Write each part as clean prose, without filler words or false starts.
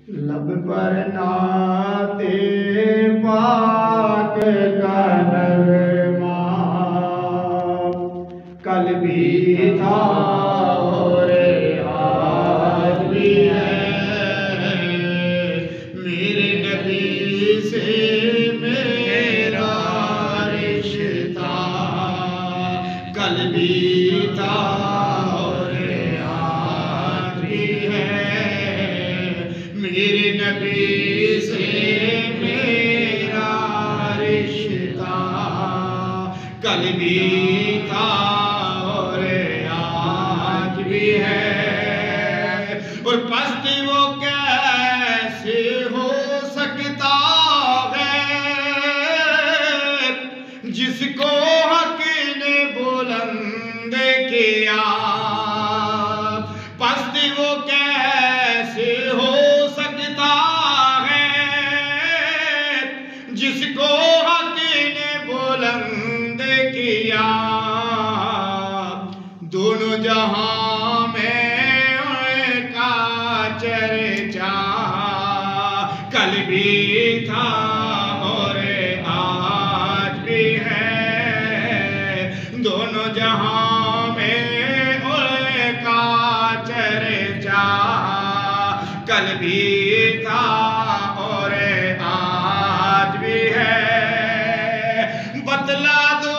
لب پر نعت پاک کا نغمہ کل بھی تھا اور آج بھی ہے، میرے نبی سے میرا رشتہ کل بھی تھا اور آج بھی ہے، میرے نبی سے میرا رشتہ کل بھی تھا اور آج بھی ہے۔ اور پست وہ کیسے ہو سکتا ہے جس کو حق نے بلند کیا، پست وہ کیسے ہو جس کو حق نے بلند کیا، دونوں جہاں میں ان کا چرچا کل بھی تھا اور آج بھی ہے، دونوں جہاں میں ان کا چرچا کل بھی تھا اور آج بھی ہے۔ بتلا دو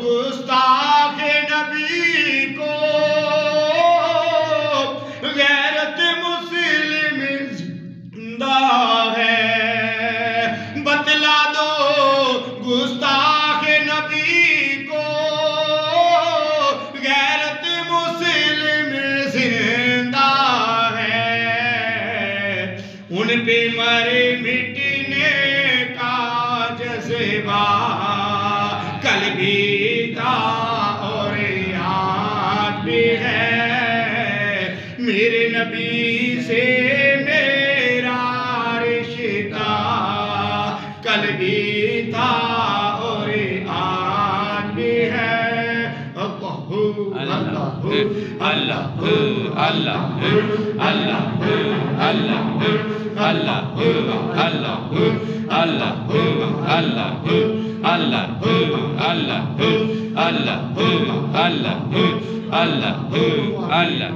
گستاخ نبی کو غیرت مسلم زندہ ہے، بتلا دو گستاخ نبی کو غیرت مسلم زندہ ہے، ان پہ مرے مٹنے کا جذبہ کل بھی تھا اور آج بھی ہے، میرے نبی سے میرا رشتہ کل بھی تھا اور آج بھی ہے۔ اللہ اللہ اللہ اللہ اللہ اللہ اللہ اللہ اللہ اللہ اللہ اللہ اللہ